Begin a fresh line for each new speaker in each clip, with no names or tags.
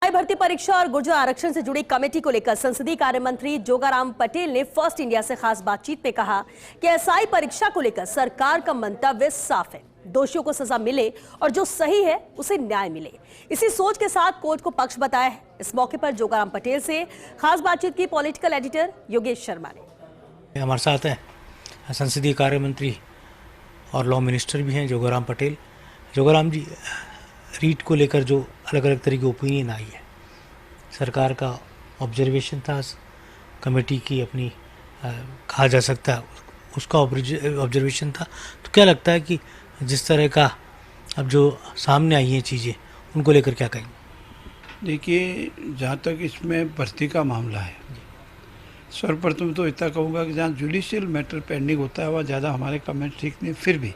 भर्ती परीक्षा और गुर्जर आरक्षण से जुड़ी कमेटी को लेकर संसदीय कार्य मंत्री जोगाराम पटेल ने फर्स्ट इंडिया से खास बातचीत में कहा कि एसआई परीक्षा को लेकर सरकार का मंतव्य साफ है, दोषियों को सजा मिले और जो सही है उसे न्याय मिले। इसी सोच के साथ कोर्ट को पक्ष बताया है। इस मौके पर जोगाराम पटेल से खास बातचीत की पॉलिटिकल एडिटर योगेश शर्मा ने।
हमारे साथ हैं संसदीय कार्य मंत्री और लॉ मिनिस्टर भी हैं जोगाराम पटेल। जोगाराम जी, रीट को लेकर जो अलग अलग तरह की ओपिनियन आई है, सरकार का ऑब्जर्वेशन था, कमेटी की अपनी कहा जा सकता है उसका ऑब्जर्वेशन था, तो क्या लगता है कि जिस तरह का अब जो सामने आई हैं चीज़ें, उनको लेकर क्या कहेंगे?
देखिए, जहाँ तक इसमें भर्ती का मामला है, सर्वप्रथम तो इतना कहूँगा कि जहाँ जुडिशियल मैटर पेंडिंग होता है वहाँ ज़्यादा हमारे कमेंट ठीक नहीं। फिर भी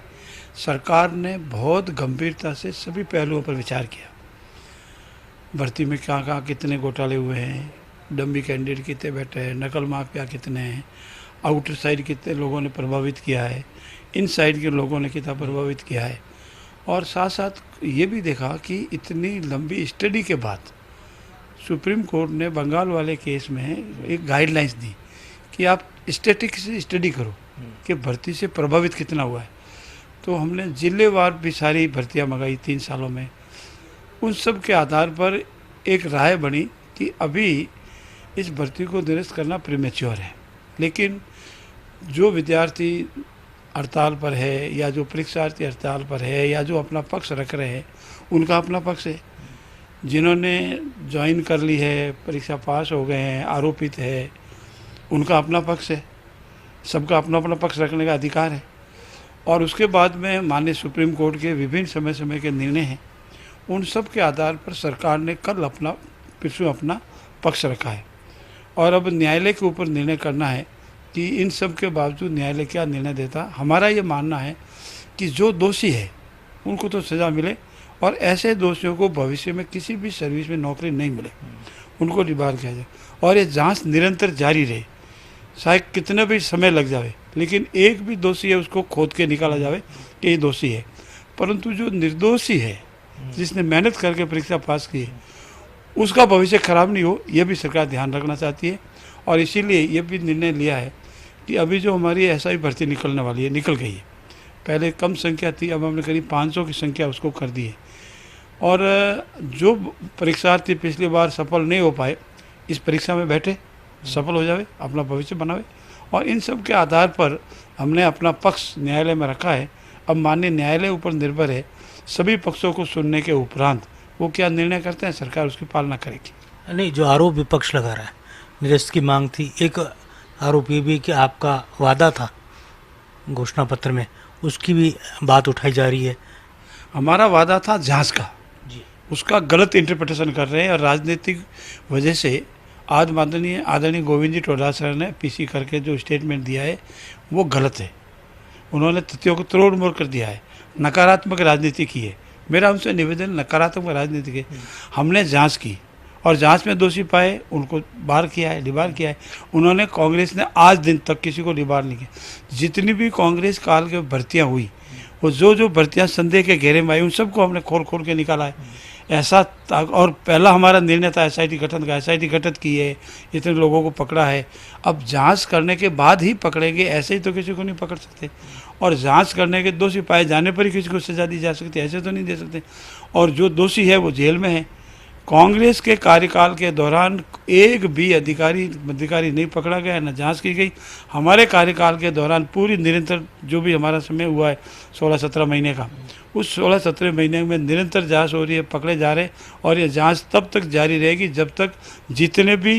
सरकार ने बहुत गंभीरता से सभी पहलुओं पर विचार किया। भर्ती में कहाँ कहाँ कितने घोटाले हुए हैं, डम्मी कैंडिडेट कितने बैठे हैं, नकल माफिया कितने हैं, आउटर साइड कितने लोगों ने प्रभावित किया है, इन साइड के लोगों ने कितना प्रभावित किया है। और साथ साथ ये भी देखा कि इतनी लंबी स्टडी के बाद सुप्रीम कोर्ट ने बंगाल वाले केस में एक गाइडलाइंस दी कि आप स्टैटिक से स्टडी करो कि भर्ती से प्रभावित कितना हुआ है। तो हमने जिलेवार भी सारी भर्तियां मंगाई 3 सालों में। उन सब के आधार पर एक राय बनी कि अभी इस भर्ती को निरस्त करना प्रीमेच्योर है। लेकिन जो विद्यार्थी हड़ताल पर है या जो परीक्षार्थी हड़ताल पर है या जो अपना पक्ष रख रहे हैं, उनका अपना पक्ष है। जिन्होंने ज्वाइन कर ली है, परीक्षा पास हो गए हैं, आरोपित है, उनका अपना पक्ष है। सबका अपना अपना पक्ष रखने का अधिकार है। और उसके बाद में माननीय सुप्रीम कोर्ट के विभिन्न समय समय के निर्णय हैं, उन सब के आधार पर सरकार ने कल अपना पक्ष रखा है। और अब न्यायालय के ऊपर निर्णय करना है कि इन सब के बावजूद न्यायालय क्या निर्णय देता। हमारा ये मानना है कि जो दोषी है उनको तो सज़ा मिले और ऐसे दोषियों को भविष्य में किसी भी सर्विस में नौकरी नहीं मिले, उनको डिबार किया जाए। और ये जांच निरंतर जारी रहे, शायद कितना भी समय लग जाए, लेकिन एक भी दोषी है उसको खोद के निकाला जाए कि ये दोषी है। परंतु जो निर्दोषी है, जिसने मेहनत करके परीक्षा पास की है, उसका भविष्य खराब नहीं हो, ये भी सरकार ध्यान रखना चाहती है। और इसीलिए ये भी निर्णय लिया है कि अभी जो हमारी एसआई भर्ती निकलने वाली है, निकल गई है। पहले कम संख्या थी, अब हमने करीब 500 की संख्या उसको कर दी है। और जो परीक्षार्थी पिछली बार सफल नहीं हो पाए, इस परीक्षा में बैठे सफल हो जावे, अपना भविष्य बनावे। और इन सब के आधार पर हमने अपना पक्ष न्यायालय में रखा है। अब माननीय न्यायालय ऊपर निर्भर है, सभी पक्षों को सुनने के उपरांत वो क्या निर्णय करते हैं, सरकार उसकी पालना करेगी।
नहीं, जो आरोप विपक्ष लगा रहा है, निरस्त की मांग थी, एक आरोप ये भी कि आपका वादा था घोषणा पत्र में, उसकी भी बात उठाई जा रही है।
हमारा वादा था जांच का, उसका गलत इंटरप्रिटेशन कर रहे हैं। और राजनीतिक वजह से आज आदरणीय गोविंद जी डोटासरा ने पीसी करके जो स्टेटमेंट दिया है वो गलत है। उन्होंने तथ्यों को तोड़ मोड़ कर दिया है, नकारात्मक राजनीति की है। मेरा उनसे निवेदन, नकारात्मक राजनीति की। हमने जांच की और जांच में दोषी पाए, उनको डिबार किया है। उन्होंने, कांग्रेस ने आज दिन तक किसी को डिबार नहीं किया। जितनी भी कांग्रेस काल के भर्तियाँ हुई, वो जो भर्तियाँ संदेह के घेरे में आई, उन सबको हमने खोल के निकाला है। ऐसा और पहला हमारा निर्णय था एसआईटी गठन का। एसआईटी गठित की है, इतने लोगों को पकड़ा है। अब जांच करने के बाद ही पकड़ेंगे, ऐसे ही तो किसी को नहीं पकड़ सकते। और जांच करने के दोषी पाए जाने पर ही किसी को सजा दी जा सकती है, ऐसे तो नहीं दे सकते। और जो दोषी है वो जेल में है। कांग्रेस के कार्यकाल के दौरान एक भी अधिकारी नहीं पकड़ा गया, न जांच की गई। हमारे कार्यकाल के दौरान पूरी निरंतर जो भी हमारा समय हुआ है 16-17 महीने का, उस 16-17 महीने में निरंतर जांच हो रही है, पकड़े जा रहे। और ये जांच तब तक जारी रहेगी जब तक जितने भी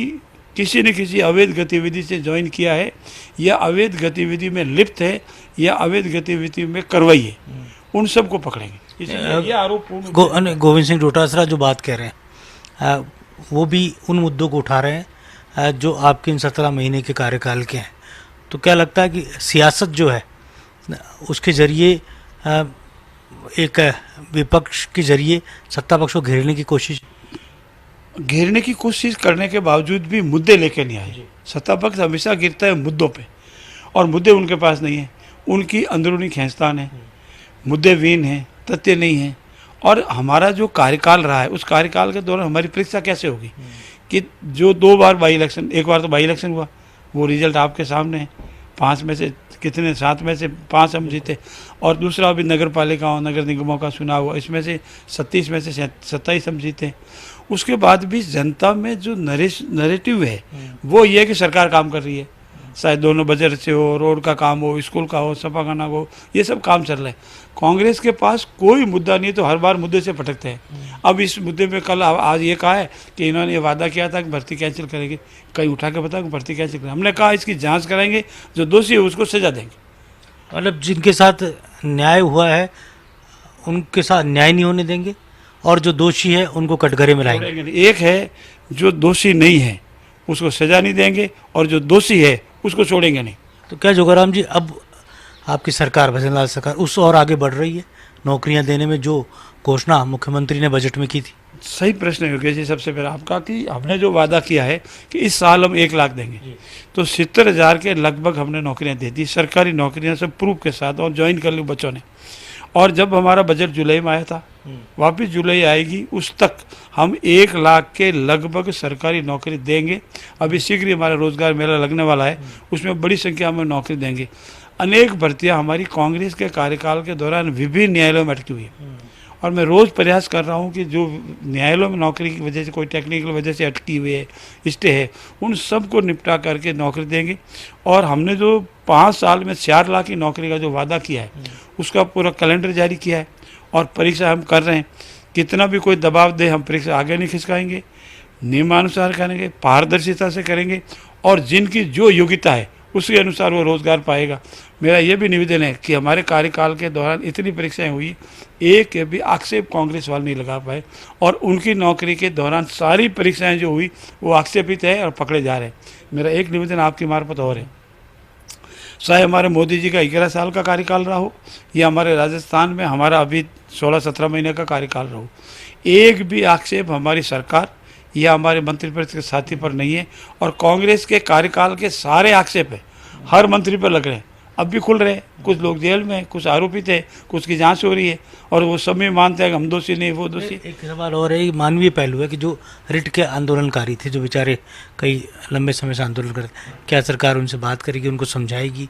किसी न किसी अवैध गतिविधि से ज्वाइन किया है या अवैध गतिविधि में लिप्त है या अवैध गतिविधि में करवाई है, उन सबको पकड़ेंगे। इसलिए ये आरोप
गोविंद सिंह डोटासरा जो बात कह रहे हैं, वो भी उन मुद्दों को उठा रहे हैं जो आपके इन 17 महीने के कार्यकाल के हैं। तो क्या लगता है कि सियासत जो है उसके जरिए, एक विपक्ष के जरिए सत्ता पक्ष को घेरने की कोशिश
करने के बावजूद भी मुद्दे लेके नहीं आए। सत्ता पक्ष हमेशा गिरता है मुद्दों पे, और मुद्दे उनके पास नहीं है। उनकी अंदरूनी खींचतान है, मुद्दे विहीन है, तथ्य नहीं है। और हमारा जो कार्यकाल रहा है उस कार्यकाल के दौरान हमारी परीक्षा कैसे होगी कि जो 2 बार बाई इलेक्शन, एक बार तो बाई इलेक्शन हुआ, वो रिजल्ट आपके सामने है, 5 में से कितने, 7 में से 5 हम जीते, और दूसरा अभी नगर पालिकाओं नगर निगमों का चुनाव हुआ, इसमें से 37 में से 27 हम जीते। उसके बाद भी जनता में जो नरेटिव है वो ये है कि सरकार काम कर रही है, शायद दोनों बजट से हो, रोड का काम हो, स्कूल का हो, सफा खाना हो, ये सब काम चल रहा है। कांग्रेस के पास कोई मुद्दा नहीं है तो हर बार मुद्दे से भटकते हैं। अब इस मुद्दे में कल आज ये कहा है कि इन्होंने ये वादा किया था कि भर्ती कैंसिल करेंगे, कहीं उठा के बताओ कि भर्ती कैंसिल करेंगे। हमने कहा इसकी जांच कराएंगे, जो दोषी है उसको सजा देंगे।
मतलब जिनके साथ न्याय हुआ है उनके साथ न्याय नहीं होने देंगे, और जो दोषी है उनको कटघरे में लाएंगे।
छोड़ेंगे नहीं। एक है जो दोषी नहीं है उसको सजा नहीं देंगे, और जो दोषी है उसको छोड़ेंगे नहीं।
तो क्या जोगाराम जी, अब आपकी सरकार, भजन लाल सरकार, उस और आगे बढ़ रही है नौकरियां देने में जो घोषणा मुख्यमंत्री ने बजट में की थी?
सही प्रश्न है योगेश जी, सबसे पहले आपका कि हमने जो वादा किया है कि इस साल हम 1 लाख देंगे, तो 70,000 के लगभग हमने नौकरियां दे दी, सरकारी नौकरियां सब प्रूफ के साथ, और ज्वाइन कर ली बच्चों ने। और जब हमारा बजट जुलाई में आया था, वापस जुलाई आएगी, उस तक हम 1 लाख के लगभग सरकारी नौकरी देंगे। अभी शीघ्र ही हमारा रोजगार मेला लगने वाला है, उसमें बड़ी संख्या में नौकरी देंगे। अनेक भर्तियां हमारी कांग्रेस के कार्यकाल के दौरान विभिन्न न्यायालयों में अटकी हुई है, और मैं रोज़ प्रयास कर रहा हूं कि जो न्यायालयों में नौकरी की वजह से, कोई टेक्निकल वजह से अटकी हुई है, स्टे है, उन सब को निपटा करके नौकरी देंगे। और हमने जो 5 साल में 4 लाख की नौकरी का जो वादा किया है उसका पूरा कैलेंडर जारी किया है, और परीक्षा हम कर रहे हैं। कितना भी कोई दबाव दे, हम परीक्षा आगे नहीं खिसकाएंगे, नियमानुसार करेंगे, पारदर्शिता से करेंगे, और जिनकी जो योग्यता है उसके अनुसार वो रोज़गार पाएगा। मेरा ये भी निवेदन है कि हमारे कार्यकाल के दौरान इतनी परीक्षाएं हुई, एक भी आक्षेप कांग्रेस वाले नहीं लगा पाए, और उनकी नौकरी के दौरान सारी परीक्षाएं जो हुई वो आक्षेपित है और पकड़े जा रहे हैं। मेरा एक निवेदन आपकी मार्फत और है, चाहे हमारे मोदी जी का 11 साल का कार्यकाल रहा हो, या हमारे राजस्थान में हमारा अभी 16-17 महीने का कार्यकाल रहा हो, एक भी आक्षेप हमारी सरकार या हमारे मंत्रिपरिषद के साथी पर नहीं है। और कांग्रेस के कार्यकाल के सारे आक्षेप है हर मंत्री पर लग रहे हैं, अब भी खुल रहे हैं। कुछ लोग जेल में, कुछ आरोपित है, कुछ की जांच हो रही है, और वो सब में मानते हैं कि हम दोषी नहीं, वो दोषी।
एक सवाल और है, मानवीय पहलू है कि जो रिट के आंदोलनकारी थे, जो बेचारे कई लंबे समय से आंदोलन करते, क्या सरकार उनसे बात करेगी, उनको समझाएगी?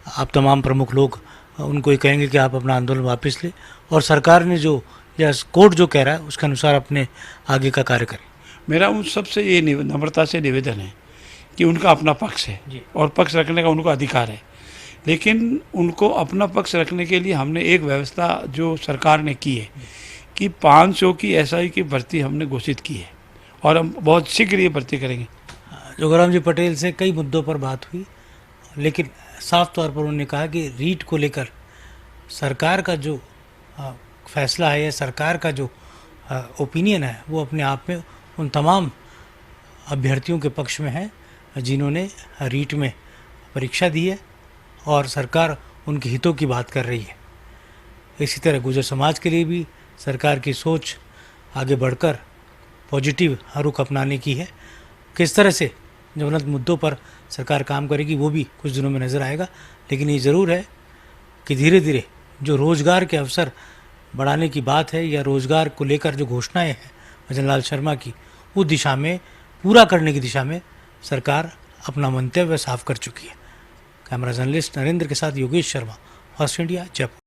आप तमाम प्रमुख लोग उनको ये कहेंगे कि आप अपना आंदोलन वापस लें, और सरकार ने जो, या कोर्ट जो कह रहा है उसके अनुसार अपने आगे का कार्य करें?
मेरा उन सबसे ये नम्रता से निवेदन है कि उनका अपना पक्ष है और पक्ष रखने का उनको अधिकार है, लेकिन उनको अपना पक्ष रखने के लिए हमने एक व्यवस्था जो सरकार ने की है कि 500 की एसआई की भर्ती हमने घोषित की है, और हम बहुत शीघ्र ये भर्ती करेंगे।
जोगाराम जी पटेल से कई मुद्दों पर बात हुई, लेकिन साफ तौर पर उन्होंने कहा कि रीट को लेकर सरकार का जो फैसला है, या सरकार का जो ओपिनियन है, वो अपने आप में उन तमाम अभ्यर्थियों के पक्ष में है जिन्होंने रीट में परीक्षा दी है, और सरकार उनके हितों की बात कर रही है। इसी तरह गुर्जर समाज के लिए भी सरकार की सोच आगे बढ़कर पॉजिटिव रुख अपनाने की है। किस तरह से ज्वलंत मुद्दों पर सरकार काम करेगी वो भी कुछ दिनों में नज़र आएगा, लेकिन ये ज़रूर है कि धीरे धीरे जो रोज़गार के अवसर बढ़ाने की बात है, या रोज़गार को लेकर जो घोषणाएं हैं भजन लाल शर्मा की, उस दिशा में, पूरा करने की दिशा में सरकार अपना मंतव्य साफ कर चुकी है। कैमरा जर्नलिस्ट नरेंद्र के साथ योगेश शर्मा, फर्स्ट इंडिया, जयपुर।